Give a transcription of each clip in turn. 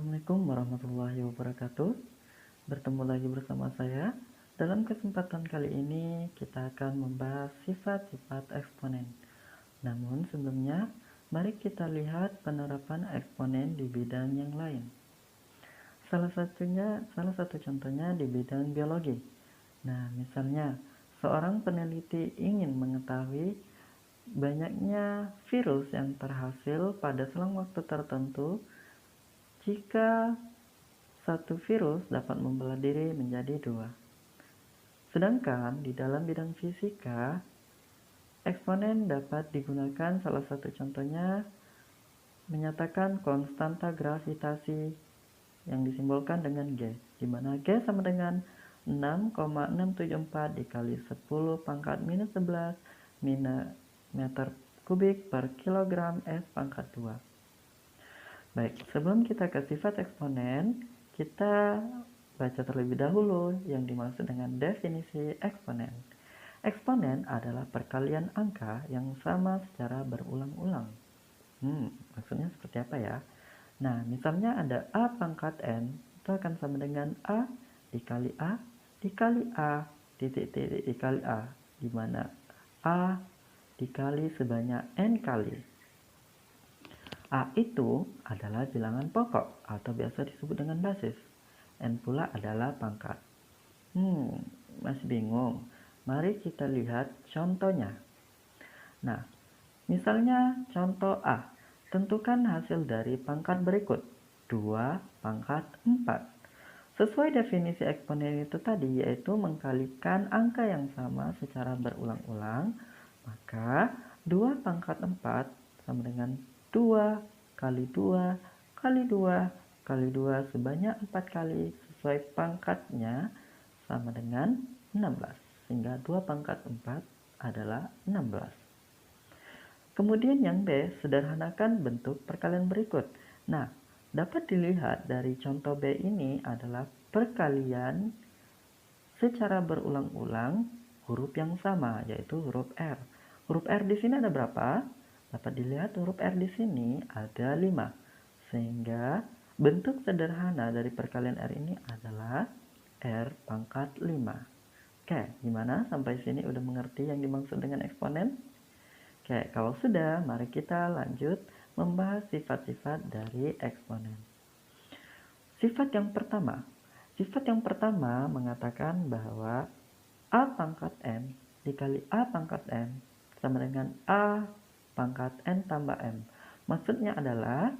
Assalamualaikum warahmatullahi wabarakatuh. Bertemu lagi bersama saya. Dalam kesempatan kali ini kita akan membahas sifat-sifat eksponen. Namun sebelumnya, mari kita lihat penerapan eksponen di bidang yang lain. Salah satu contohnya di bidang biologi. Nah, misalnya seorang peneliti ingin mengetahui banyaknya virus yang terhasil pada selang waktu tertentu jika satu virus dapat membelah diri menjadi dua. Sedangkan di dalam bidang fisika, eksponen dapat digunakan, salah satu contohnya menyatakan konstanta gravitasi yang disimbolkan dengan G, di mana G sama dengan 6,674 dikali 10 pangkat minus 11 meter kubik per kilogram S pangkat 2. Baik, sebelum kita ke sifat eksponen, kita baca terlebih dahulu yang dimaksud dengan definisi eksponen. Eksponen adalah perkalian angka yang sama secara berulang-ulang. Maksudnya seperti apa ya? Nah, misalnya ada A pangkat N, itu akan sama dengan A dikali A dikali A titik-titik dikali A, di mana A dikali sebanyak N kali. A itu adalah bilangan pokok atau biasa disebut dengan basis. N pula adalah pangkat. Masih bingung? Mari kita lihat contohnya. Nah, misalnya contoh A. Tentukan hasil dari pangkat berikut. 2 pangkat 4. Sesuai definisi eksponen itu tadi, yaitu mengkalikan angka yang sama secara berulang-ulang, maka 2 pangkat 4 sama dengan 2 kali 2 kali 2 kali 2 sebanyak 4 kali sesuai pangkatnya sama dengan 16. Sehingga 2 pangkat 4 adalah 16. Kemudian yang B, sederhanakan bentuk perkalian berikut. Nah, dapat dilihat dari contoh B ini adalah perkalian secara berulang-ulang huruf yang sama, yaitu huruf R. Huruf R di sini ada berapa? Dapat dilihat huruf R di sini ada 5. Sehingga bentuk sederhana dari perkalian R ini adalah R pangkat 5. Oke, gimana? Sampai sini udah mengerti yang dimaksud dengan eksponen? Oke, kalau sudah, mari kita lanjut membahas sifat-sifat dari eksponen. Sifat yang pertama mengatakan bahwa A pangkat M dikali A pangkat M sama dengan A pangkat N tambah M. Maksudnya adalah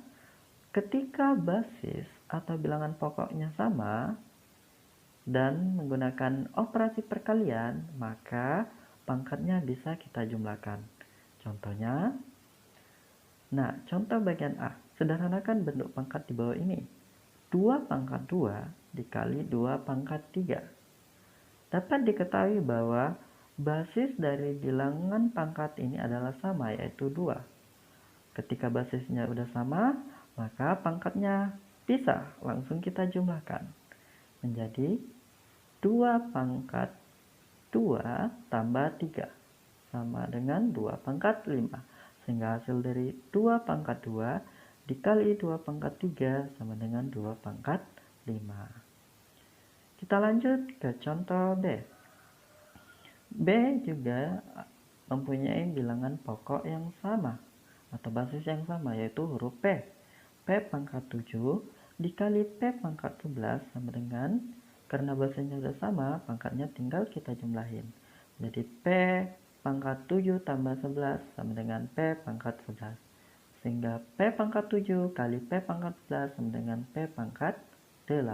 ketika basis atau bilangan pokoknya sama dan menggunakan operasi perkalian, maka pangkatnya bisa kita jumlahkan. Contohnya, nah contoh bagian A, sederhanakan bentuk pangkat di bawah ini. 2 pangkat 2 dikali 2 pangkat 3. Dapat diketahui bahwa basis dari bilangan pangkat ini adalah sama, yaitu 2. Ketika basisnya udah sama, maka pangkatnya bisa langsung kita jumlahkan menjadi 2 pangkat 2 tambah 3 sama dengan 2 pangkat 5. Sehingga hasil dari 2 pangkat 2 dikali 2 pangkat 3 sama dengan 2 pangkat 5. Kita lanjut ke contoh B. B juga mempunyai bilangan pokok yang sama atau basis yang sama, yaitu huruf P. P pangkat 7 dikali P pangkat 11 sama dengan, karena basisnya sudah sama, pangkatnya tinggal kita jumlahin. Jadi P pangkat 7 tambah 11 sama dengan P pangkat 11. Sehingga P pangkat 7 kali P pangkat 11 sama dengan P pangkat 18.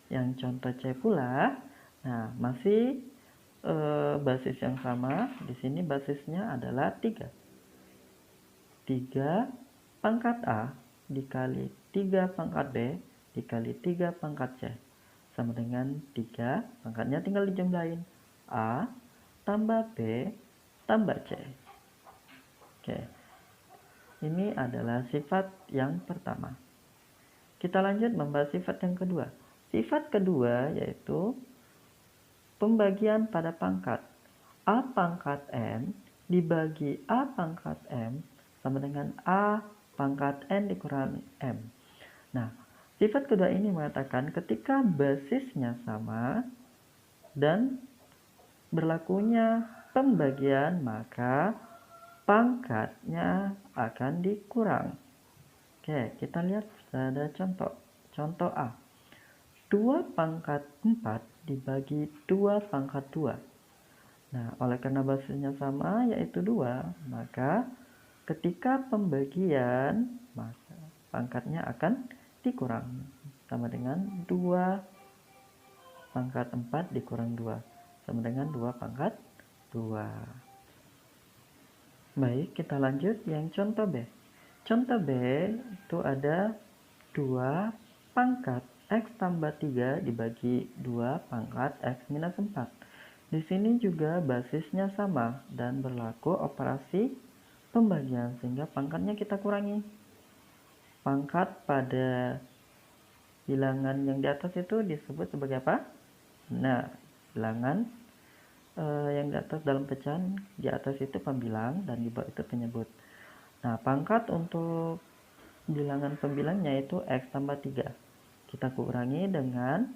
Yang contoh C pula, nah masih basis yang sama. Di sini basisnya adalah 3. 3 pangkat A dikali 3 pangkat B dikali 3 pangkat C sama dengan 3, pangkatnya tinggal dijumlahin. A tambah B tambah C. Oke. Ini adalah sifat yang pertama. Kita lanjut membahas sifat yang kedua. Sifat kedua yaitu pembagian pada pangkat. A pangkat N dibagi A pangkat M sama dengan A pangkat N dikurangi M. Nah, sifat kedua ini mengatakan ketika basisnya sama dan berlakunya pembagian, maka pangkatnya akan dikurang. Oke, kita lihat ada contoh. Contoh A. 2 pangkat 4 dibagi 2 pangkat 2. Nah, oleh karena basisnya sama yaitu 2, maka ketika pembagian, maka pangkatnya akan dikurang. Sama dengan 2 pangkat 4 dikurang 2. Sama dengan 2 pangkat 2. Baik, kita lanjut yang contoh B. Contoh B itu ada 2 pangkat X tambah 3 dibagi 2 pangkat X minus 4. Di sini juga basisnya sama dan berlaku operasi pembagian sehingga pangkatnya kita kurangi. Pangkat pada bilangan yang di atas itu disebut sebagai apa? Nah, bilangan yang di atas dalam pecahan di atas itu pembilang dan di bawah itu penyebut. Nah, pangkat untuk bilangan pembilangnya itu X tambah 3. Kita kurangi dengan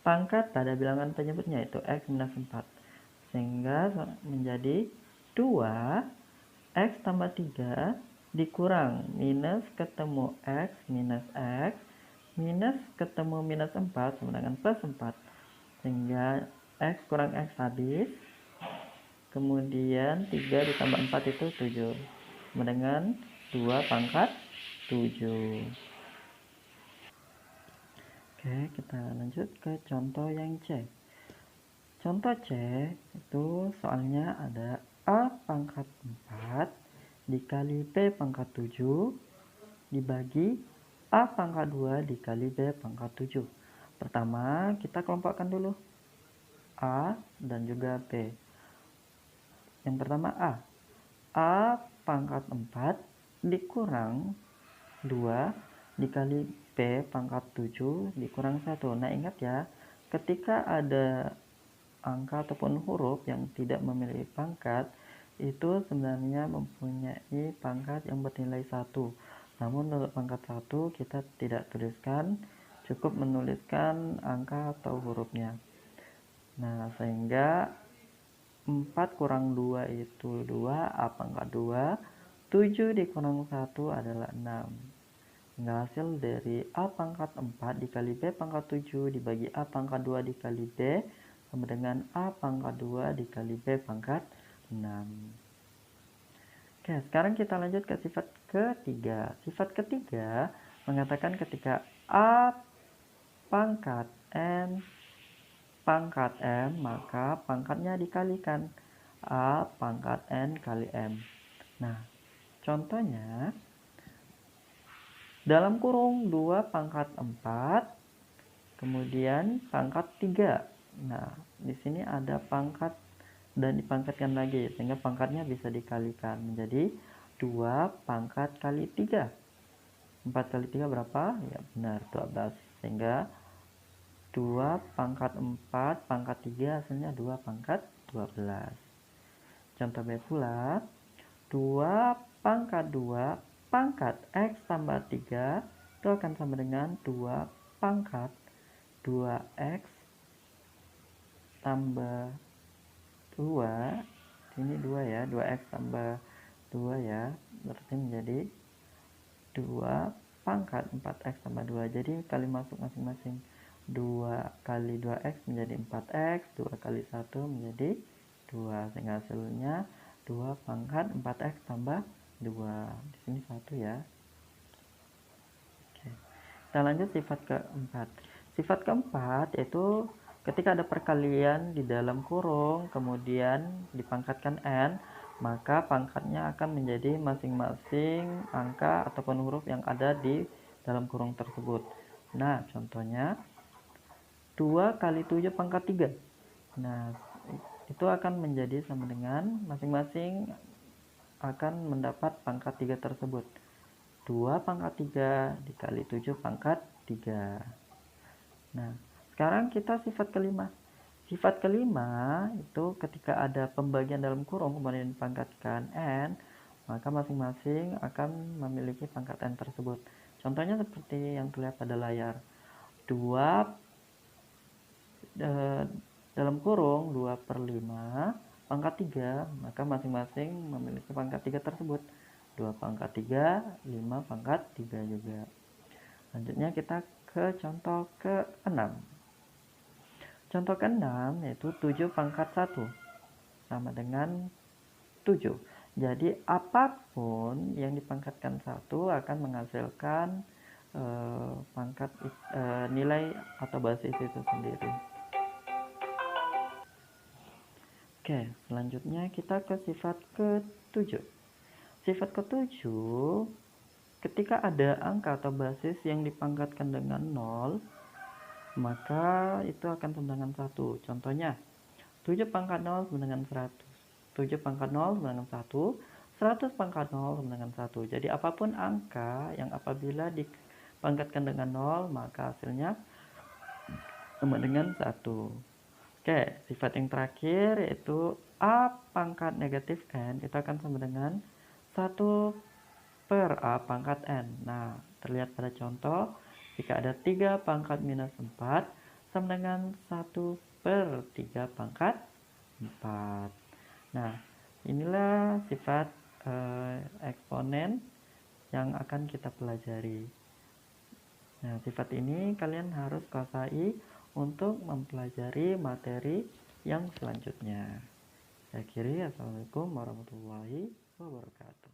pangkat pada bilangan penyebutnya itu X minus 4. Sehingga menjadi 2 X tambah 3 dikurang minus ketemu X minus X minus ketemu minus 4 sama dengan plus 4. Sehingga X kurang X habis. Kemudian 3 ditambah 4 itu 7. Sama dengan 2 pangkat 7. Oke, kita lanjut ke contoh yang C. Contoh C itu soalnya ada A pangkat 4 dikali B pangkat 7 dibagi A pangkat 2 dikali B pangkat 7. Pertama, kita kelompokkan dulu A dan juga B. Yang pertama A. A pangkat 4 dikurang 2 dikali B pangkat 7 dikurang 1. Nah, ingat ya, ketika ada angka ataupun huruf yang tidak memiliki pangkat, itu sebenarnya mempunyai pangkat yang bernilai 1. Namun untuk pangkat 1 kita tidak tuliskan, cukup menuliskan angka atau hurufnya. Nah, sehingga 4 kurang 2 itu 2, A pangkat 2, 7 dikurang 1 adalah 6. Sehingga hasil dari A pangkat 4 dikali B pangkat 7 dibagi A pangkat 2 dikali B sama dengan A pangkat 2 dikali B pangkat 6. Oke, sekarang kita lanjut ke sifat ketiga. Sifat ketiga mengatakan ketika A pangkat N pangkat M, maka pangkatnya dikalikan. A pangkat N kali M. Nah, contohnya dalam kurung 2 pangkat 4, kemudian pangkat 3. Nah, di sini ada pangkat dan dipangkatkan lagi, sehingga pangkatnya bisa dikalikan menjadi 2 pangkat kali 3. 4 kali 3 berapa? Ya benar, 12. Sehingga 2 pangkat 4 pangkat 3 hasilnya 2 pangkat 12. Contoh B pula, 2 pangkat 2 pangkat X tambah 3 itu akan sama dengan 2 pangkat 2X tambah 2. Ini 2 ya, 2X tambah 2 ya, berarti menjadi 2 pangkat 4X tambah 2. Jadi kali masuk masing-masing, 2 kali 2X menjadi 4X, 2 kali 1 menjadi 2, sehingga hasilnya 2 pangkat 4X tambah 2. Di sini 1 ya. Oke. Kita lanjut sifat keempat. Sifat keempat yaitu ketika ada perkalian di dalam kurung kemudian dipangkatkan N, maka pangkatnya akan menjadi masing-masing angka ataupun huruf yang ada di dalam kurung tersebut. Nah, contohnya 2 kali 7 pangkat 3. Nah, itu akan menjadi sama dengan masing-masing akan mendapat pangkat 3 tersebut. 2 pangkat 3 dikali 7 pangkat 3. Nah, sekarang kita sifat kelima. Sifat kelima itu ketika ada pembagian dalam kurung kemudian dipangkatkan N, maka masing-masing akan memiliki pangkat N tersebut. Contohnya seperti yang terlihat pada layar. 2 dalam kurung 2/5 pangkat 3, maka masing-masing memiliki pangkat 3 tersebut. 2 pangkat 3, 5 pangkat 3 juga. Selanjutnya kita ke contoh ke-6. Contoh ke-6 yaitu 7 pangkat 1 sama dengan 7. Jadi apapun yang dipangkatkan 1 akan menghasilkan nilai atau basis itu sendiri. Oke, selanjutnya kita ke sifat ke-7. Sifat ke-7, ketika ada angka atau basis yang dipangkatkan dengan 0, maka itu akan sama dengan 1. Contohnya, 7 pangkat 0 sama dengan 100. 7 pangkat 0 sama dengan 1. 100 pangkat 0 sama dengan 1. Jadi apapun angka yang apabila dipangkatkan dengan 0, maka hasilnya sama dengan 1. Oke, sifat yang terakhir yaitu A pangkat negatif N itu akan sama dengan 1 per A pangkat N. Nah, terlihat pada contoh, jika ada 3 pangkat minus 4 sama dengan 1 per 3 pangkat 4. Nah, inilah sifat eksponen yang akan kita pelajari. Nah, sifat ini kalian harus kuasai untuk mempelajari materi yang selanjutnya. Saya akhiri, assalamualaikum warahmatullahi wabarakatuh.